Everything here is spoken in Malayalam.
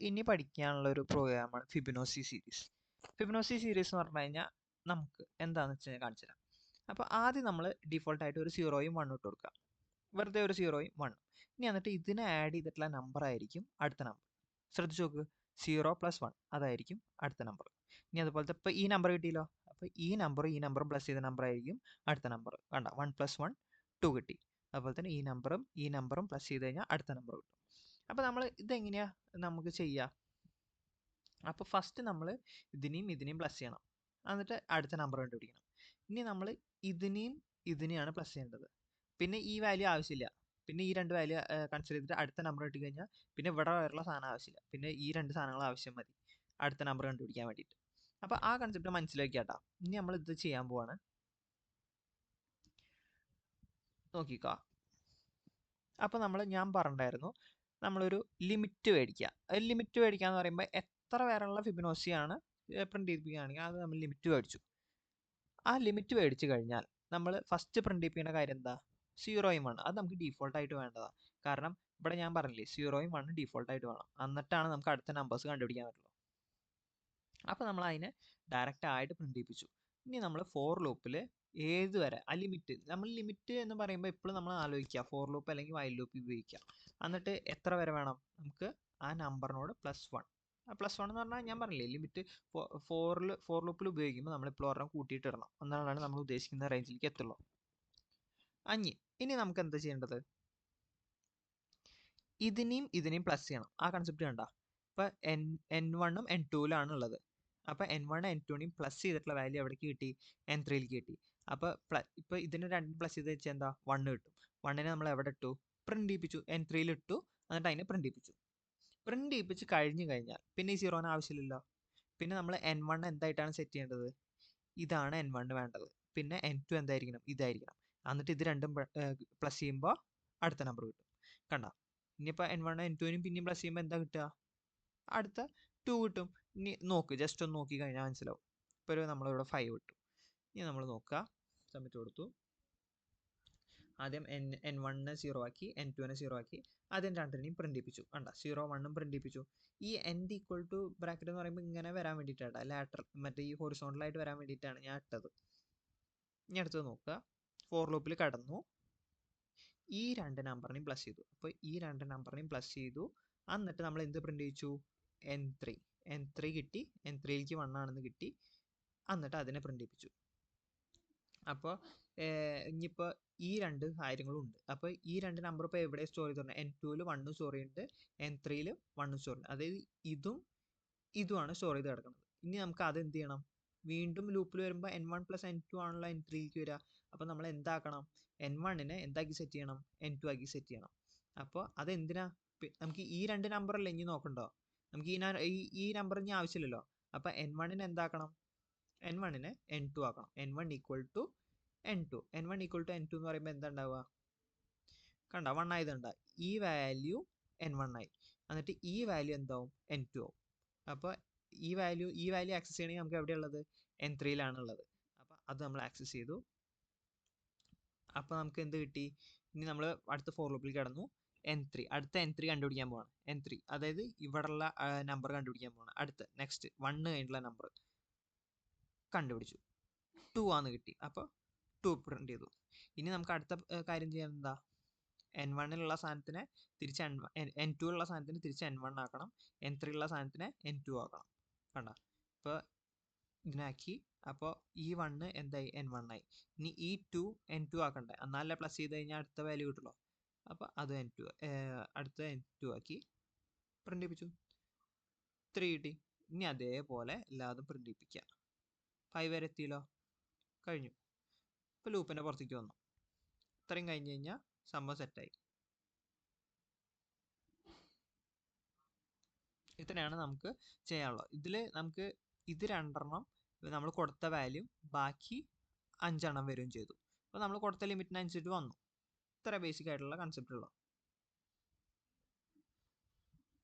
ഇനി പഠിക്കാനുള്ള ഒരു പ്രോഗ്രാമാണ് ഫിബൊനാച്ചി സീരീസ്. ഫിബൊനാച്ചി സീരീസ് എന്ന് പറഞ്ഞു കഴിഞ്ഞാൽ നമുക്ക് എന്താണെന്ന് വെച്ച് കഴിഞ്ഞാൽ കാണിച്ചു തരാം. അപ്പോൾ ആദ്യം നമ്മൾ ഡിഫോൾട്ടായിട്ട് ഒരു 0യും 1 ഇട്ട് കൊടുക്കുക. വെറുതെ ഒരു 0യും 1. ഇനി എന്നിട്ട് ഇതിനെ ആഡ് ചെയ്തിട്ടുള്ള നമ്പർ ആയിരിക്കും അടുത്ത നമ്പർ. ശ്രദ്ധിച്ചു നോക്ക്, 0 + 1 അതായിരിക്കും അടുത്ത നമ്പർ. ഇനി അതുപോലത്തെ ഇപ്പോൾ ഈ നമ്പർ കിട്ടിയല്ലോ, അപ്പോൾ ഈ നമ്പറും പ്ലസ് ചെയ്ത നമ്പർ ആയിരിക്കും അടുത്ത നമ്പർ. കണ്ട 1 + 1 2 കിട്ടി. അതുപോലെ തന്നെ ഈ നമ്പറും പ്ലസ് ചെയ്ത് കഴിഞ്ഞാൽ അടുത്ത നമ്പർ കിട്ടും. അപ്പോൾ നമ്മൾ ഇതെങ്ങനെയാണ് നമുക്ക് ചെയ്യുക? അപ്പോൾ ഫസ്റ്റ് നമ്മൾ ഇതിനെയും പ്ലസ് ചെയ്യണം, എന്നിട്ട് അടുത്ത നമ്പർ കണ്ടുപിടിക്കണം. ഇനി നമ്മൾ ഇതിനെയാണ് പ്ലസ് ചെയ്യേണ്ടത്. പിന്നെ ഈ വാല്യൂ ആവശ്യമില്ല. പിന്നെ ഈ രണ്ട് വാല്യൂ കൺസിഡർ ചെയ്തിട്ട് അടുത്ത നമ്പർ ഇട്ട് കഴിഞ്ഞാൽ പിന്നെ ഇവിടെ വേറെയുള്ള സാധനം ആവശ്യമില്ല. പിന്നെ ഈ രണ്ട് സാധനങ്ങൾ ആവശ്യം മതി അടുത്ത നമ്പർ കണ്ടുപിടിക്കാൻ വേണ്ടിയിട്ട്. അപ്പോൾ ആ കൺസെപ്റ്റ് മനസ്സിലാക്കിയാട്ടാ. ഇനി നമ്മൾ ഇത് ചെയ്യാൻ പോവാണ്. നോക്കിക്കോ. അപ്പോൾ ഞാൻ പറഞ്ഞിട്ടുണ്ടായിരുന്നു നമ്മളൊരു ലിമിറ്റ് മേടിക്കുക. ലിമിറ്റ് മേടിക്കുക എന്ന് പറയുമ്പോൾ എത്ര പേരുള്ള ഫിബൊനാച്ചിയാണ് പ്രിന്റ് ചെയ്യിപ്പിക്കുകയാണെങ്കിൽ അത് നമ്മൾ ലിമിറ്റ് മേടിച്ചു. ആ ലിമിറ്റ് മേടിച്ചു കഴിഞ്ഞാൽ നമ്മൾ ഫസ്റ്റ് പ്രിന്റ് ചെയ്യിപ്പിക്കുന്ന കാര്യം എന്താ? 0യും 1. അത് നമുക്ക് ഡീഫോൾട്ടായിട്ട് വേണ്ടതാണ്. കാരണം ഇവിടെ ഞാൻ പറഞ്ഞില്ലേ 0യും 1 ഡീഫോൾട്ടായിട്ട് വേണം, എന്നിട്ടാണ് നമുക്ക് അടുത്ത നമ്പേഴ്സ് കണ്ടുപിടിക്കാൻ പറ്റുള്ളൂ. അപ്പോൾ നമ്മൾ അതിനെ ഡയറക്റ്റ് ആയിട്ട് പ്രിന്റ് ചെയ്യിപ്പിച്ചു. ഇനി നമ്മൾ ഫോർ ലൂപ്പിൽ ഏതുവരെ ആ ലിമിറ്റ് എന്ന് പറയുമ്പോൾ എപ്പോഴും നമ്മൾ ആലോചിക്കുക ഫോർ ലൂപ്പ് അല്ലെങ്കിൽ വൈൽ ലൂപ്പ് ഉപയോഗിക്കുക. എന്നിട്ട് എത്ര വരെ വേണം? നമുക്ക് ആ നമ്പറിനോട് +1. +1 എന്ന് പറഞ്ഞാൽ ഞാൻ പറഞ്ഞില്ലേ ലിമിറ്റ് ഫോർ ലൂപ്പിൽ ഉപയോഗിക്കുമ്പോൾ നമ്മളിപ്പോൾ ഒരെണ്ണം കൂട്ടിയിട്ട് ഇടണം, എന്നാലാണ് നമ്മൾ ഉദ്ദേശിക്കുന്ന റേഞ്ചിലേക്ക് എത്തുള്ളൂ. ഇനി നമുക്ക് എന്താ ചെയ്യേണ്ടത്? ഇതിനെയും പ്ലസ് ചെയ്യണം. ആ കൺസെപ്റ്റ് കണ്ട. ഇപ്പം n1ഉം n2ലാണ് ഉള്ളത്. അപ്പോൾ n1 n2നെയും പ്ലസ് ചെയ്തിട്ടുള്ള വാല്യൂ എവിടേക്ക് കിട്ടി? n3ലേക്ക് കിട്ടി. അപ്പോൾ ഇപ്പോൾ ഇതിന് രണ്ടും പ്ലസ് ചെയ്ത് വെച്ചാൽ എന്താ? 1 കിട്ടും. 1നെ നമ്മൾ എവിടെ ഇട്ടു? പ്രിന്റ് ചെയ്യിപ്പിച്ചു. n3യിൽ ഇട്ടു, എന്നിട്ട് അതിനെ പ്രിന്റ് ചെയ്യിപ്പിച്ചു. പ്രിന്റ് ചെയ്യിപ്പിച്ച് കഴിഞ്ഞു കഴിഞ്ഞാൽ പിന്നെ ഈ 0ന് ആവശ്യമില്ലല്ലോ. പിന്നെ നമ്മൾ n1 എന്തായിട്ടാണ് സെറ്റ് ചെയ്യേണ്ടത്? ഇതാണ് n1 വേണ്ടത്. പിന്നെ n2 എന്തായിരിക്കണം? ഇതായിരിക്കണം. എന്നിട്ട് ഇത് രണ്ടും പ്ലസ് ചെയ്യുമ്പോൾ അടുത്ത നമ്പർ കിട്ടും. കണ്ട. ഇനിയിപ്പോൾ n1 n2നും പിന്നെയും പ്ലസ് ചെയ്യുമ്പോൾ എന്താ കിട്ടുക? അടുത്ത 2 കിട്ടും. ഇനി നോക്ക്, ജസ്റ്റ് ഒന്ന് നോക്കി കഴിഞ്ഞാൽ മനസ്സിലാവും. ഇപ്പോൾ നമ്മളിവിടെ 5 കിട്ടും. ഇനി നമ്മൾ നോക്കുക, സബ്മിറ്റ് കൊടുത്തു. ആദ്യം n1നെ 0 ആക്കി, n2നെ 0 ആക്കി, ആദ്യം രണ്ടിനെയും പ്രിന്റ് ചെയ്യിപ്പിച്ചു. കണ്ട 0 1ഉം പ്രിന്റ് ചെയ്യിപ്പിച്ചു. ഈ end ഈക്വൽ ടു ബ്രാക്കറ്റ് എന്ന് പറയുമ്പോൾ ഇങ്ങനെ വരാൻ വേണ്ടിയിട്ടാണ്, ലാറ്ററൽ മറ്റേ ഈ ഹൊറിസോണ്ടലായിട്ട് വരാൻ വേണ്ടിയിട്ടാണ് ഞാൻ ഇട്ടത്. ഇനി അടുത്തത് നോക്കുക. ഫോർ ലൂപ്പിൽ കടന്നു, ഈ രണ്ട് നമ്പറിനെയും പ്ലസ് ചെയ്തു. അപ്പോൾ ഈ രണ്ട് നമ്പറിനെയും പ്ലസ് ചെയ്തു. എന്നിട്ട് നമ്മൾ എന്ത് പ്രിന്റ് ചെയ്യിച്ചു? n3 കിട്ടി. n3ലേക്ക് 1 ആണെന്ന് കിട്ടി. എന്നിട്ട് അതിനെ പ്രിന്റ് ചെയ്യിപ്പിച്ചു. അപ്പോൾ ഇനിയിപ്പോൾ ഈ രണ്ട് കാര്യങ്ങളും ഉണ്ട്. അപ്പോൾ ഈ രണ്ട് നമ്പർ ഇപ്പോൾ എവിടെ സ്റ്റോർ ചെയ്തിട്ടുണ്ട്? n2ൽ 1 സ്റ്റോർ ചെയ്യുന്നുണ്ട്, n3ൽ 1 സ്റ്റോർ ചെയ്യുന്നുണ്ട്. അതായത് ഇതുമാണ് സ്റ്റോർ ചെയ്ത് കിടക്കുന്നത്. ഇനി നമുക്ക് അത് എന്ത് ചെയ്യണം? വീണ്ടും ലൂപ്പിൽ വരുമ്പോൾ n1 + n2 ആണല്ലോ n3ലേക്ക് വരിക. അപ്പോൾ നമ്മൾ എന്താക്കണം? n1നെ എന്താക്കി സെറ്റ് ചെയ്യണം? n2 ആക്കി സെറ്റ് ചെയ്യണം. അപ്പോൾ അതെന്തിനാ? നമുക്ക് ഈ രണ്ട് നമ്പറല്ലേ ഇനി നോക്കണ്ടോ? നമുക്ക് ഈ നമ്പർ ഇനി ആവശ്യമില്ലല്ലോ. അപ്പോൾ n1നെ എന്താക്കണം? n1നെ n2 ആക്കണം. n1 = n2. n1 = n2 എന്ന് പറയുമ്പോൾ എന്താ ഉണ്ടാവുക? കണ്ട 1 ആയതുണ്ട. ഈ വാല്യൂ n1 ആയി. എന്നിട്ട് ഈ വാല്യൂ എന്താവും? n2 ആവും. അപ്പോൾ ഈ വാല്യൂ ആക്സസ് ചെയ്യണമെങ്കിൽ നമുക്ക് എവിടെയുള്ളത്? n3ലാണ് ഉള്ളത്. അപ്പോൾ അത് നമ്മൾ ആക്സസ് ചെയ്തു. അപ്പോൾ നമുക്ക് എന്ത് കിട്ടി? ഇനി നമ്മൾ അടുത്ത ഫോർ ലൂപ്പിൽ കിടന്നു. അടുത്ത n3 കണ്ടുപിടിക്കാൻ പോവാണ്. n3 അതായത് ഇവിടെയുള്ള നമ്പർ കണ്ടുപിടിക്കാൻ പോവാണ്. അടുത്ത നെക്സ്റ്റ് 1 കഴിഞ്ഞിട്ടുള്ള നമ്പർ കണ്ടുപിടിച്ചു. 2 ആണെന്ന് കിട്ടി. അപ്പോൾ 2 പ്രിന്റ് ചെയ്തു. ഇനി നമുക്ക് അടുത്ത കാര്യം ചെയ്യാൻ എന്താ? n1ലുള്ള സാധനത്തിനെ തിരിച്ച് n2ലുള്ള സാധനത്തിന് തിരിച്ച് n1 ആക്കണം. n3ലുള്ള സാധനത്തിനെ n2 ആക്കണം. കണ്ട. ഇപ്പോൾ ഇതിനാക്കി. അപ്പോൾ ഈ 1 എന്തായി? n1 ആയി. ഇനി ഈ 2 n2 ആക്കണ്ടേ, എന്നാലേ പ്ലസ് ചെയ്ത് കഴിഞ്ഞാൽ അടുത്ത വാല്യൂ കിട്ടുള്ളൂ. അപ്പോൾ അത് അടുത്ത n2 ആക്കി പ്രിന്റ് ചെയ്യിപ്പിച്ചു. 3 കിട്ടി. ഇനി അതേപോലെ എല്ലാതും പ്രിന്റ് ചെയ്യിപ്പിക്കുക. 5 വരെ എത്തിയല്ലോ, കഴിഞ്ഞു. ഇപ്പോൾ ലൂപ്പിൻ്റെ പുറത്തേക്ക് വന്നു. ഇത്രയും കഴിഞ്ഞ് കഴിഞ്ഞാൽ സംഭവം സെറ്റായി. ഇത്രയാണ് നമുക്ക് ചെയ്യാനുള്ളത്. ഇതിൽ നമുക്ക് ഇത് രണ്ടെണ്ണം നമ്മൾ കൊടുത്ത വാല്യൂ ബാക്കി 5 എണ്ണം വരികയും ചെയ്തു. അപ്പോൾ നമ്മൾ കൊടുത്ത ലിമിറ്റിനനുസരിച്ച് വന്നു. ഇത്ര ബേസിക് ആയിട്ടുള്ള കൺസെപ്റ്റ് ഉള്ളൂ.